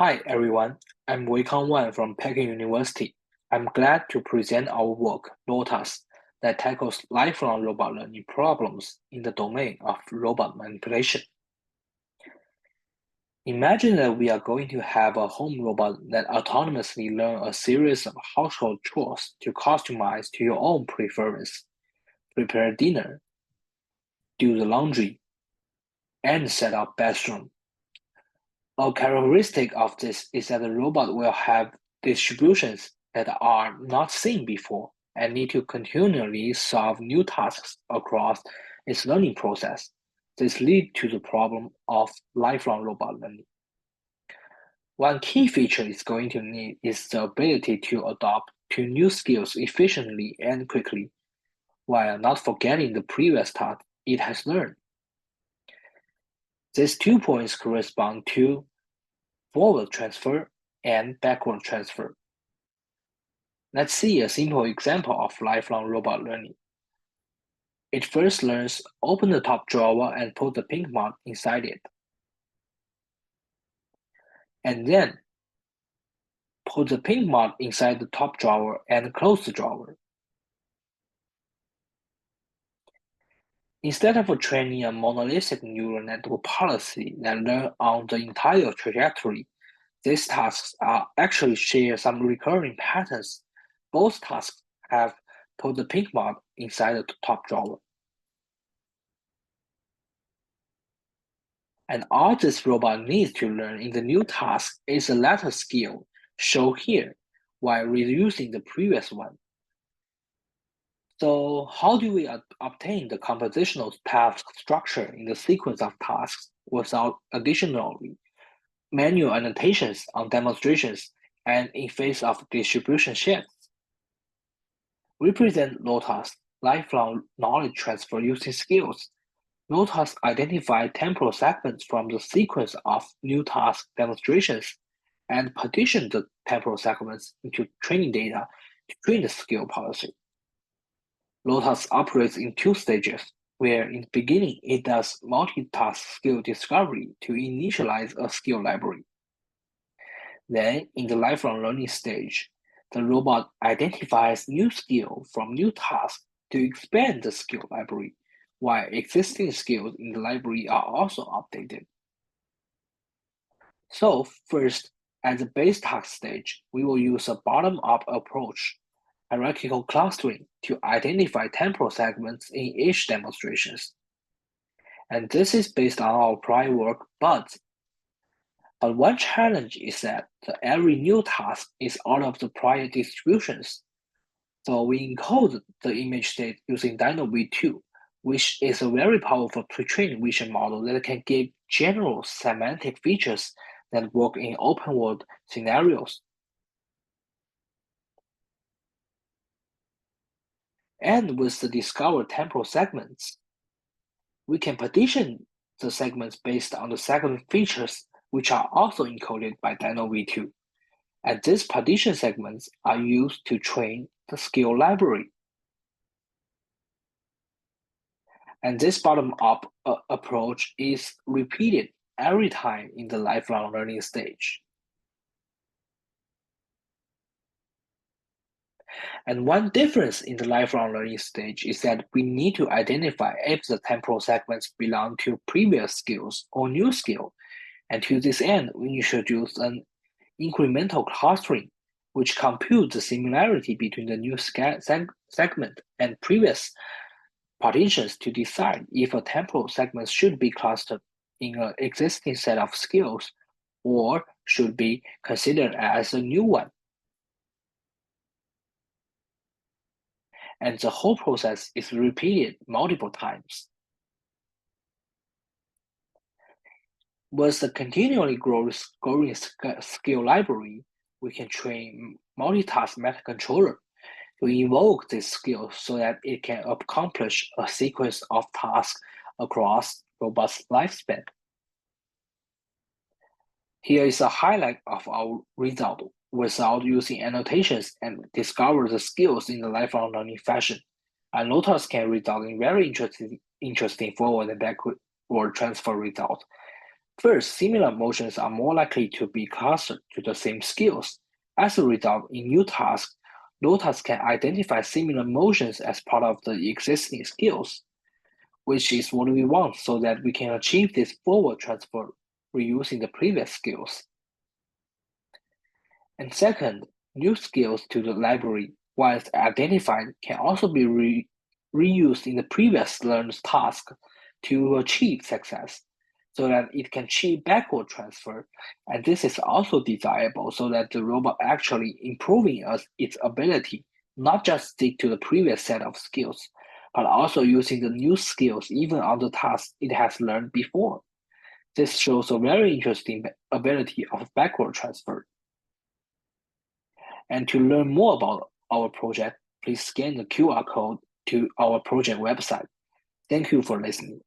Hi everyone, I'm Weikang from Peking University. I'm glad to present our work, LOTUS, that tackles lifelong robot learning problems in the domain of robot manipulation. Imagine that we are going to have a home robot that autonomously learns a series of household chores to customize to your own preference, prepare dinner, do the laundry, and set up bathroom. A characteristic of this is that the robot will have distributions that are not seen before and need to continually solve new tasks across its learning process. This leads to the problem of lifelong robot learning. One key feature it's going to need is the ability to adapt to new skills efficiently and quickly, while not forgetting the previous task it has learned. These 2 points correspond to forward transfer and backward transfer. Let's see a simple example of lifelong robot learning. It first learns open the top drawer and put the pink mark inside it. And then put the pink mark inside the top drawer and close the drawer. Instead of training a monolithic neural network policy that learns on the entire trajectory, these tasks actually share some recurring patterns. Both tasks have put the pink mark inside the top drawer. And all this robot needs to learn in the new task is the latter skill shown here, while reusing the previous one. So how do we obtain the compositional task structure in the sequence of tasks without additionally manual annotations on demonstrations and in face of distribution shifts? We present LOTUS, lifelong knowledge transfer using skills. LOTUS identify temporal segments from the sequence of new task demonstrations and partition the temporal segments into training data to train the skill policy. LOTUS operates in 2 stages, where in the beginning it does multitask skill discovery to initialize a skill library. Then, in the lifelong learning stage, the robot identifies new skill from new tasks to expand the skill library, while existing skills in the library are also updated. So first, at the base task stage, we will use a bottom-up approach, hierarchical clustering, to identify temporal segments in each demonstrations. And this is based on our prior work, but one challenge is that every new task is out of the prior distributions. So we encode the image state using DynoV2, which is a very powerful pre-trained vision model that can give general semantic features that work in open world scenarios. And with the discovered temporal segments, we can partition the segments based on the segment features, which are also encoded by DynoV2. And these partition segments are used to train the skill library. And this bottom-up approach is repeated every time in the lifelong learning stage. And one difference in the lifelong learning stage is that we need to identify if the temporal segments belong to previous skills or new skill. And to this end, we introduce an incremental clustering, which computes the similarity between the new segment and previous partitions to decide if a temporal segment should be clustered in an existing set of skills or should be considered as a new one. And the whole process is repeated multiple times. With the continually growing skill library, we can train multitask metacontroller to invoke this skill so that it can accomplish a sequence of tasks across robust lifespan. Here is a highlight of our result without using annotations and discover the skills in the lifelong learning fashion. And LOTUS can result in very interesting forward and backward transfer results. First, similar motions are more likely to be clustered to the same skills. As a result, in new tasks, LOTUS can identify similar motions as part of the existing skills, which is what we want so that we can achieve this forward transfer reusing the previous skills. And second, new skills to the library, once identified, can also be reused in the previous learned task to achieve success, so that it can achieve backward transfer. And this is also desirable so that the robot actually improving its ability, not just stick to the previous set of skills, but also using the new skills even on the tasks it has learned before. This shows a very interesting ability of backward transfer. And to learn more about our project, please scan the QR code to our project website. Thank you for listening.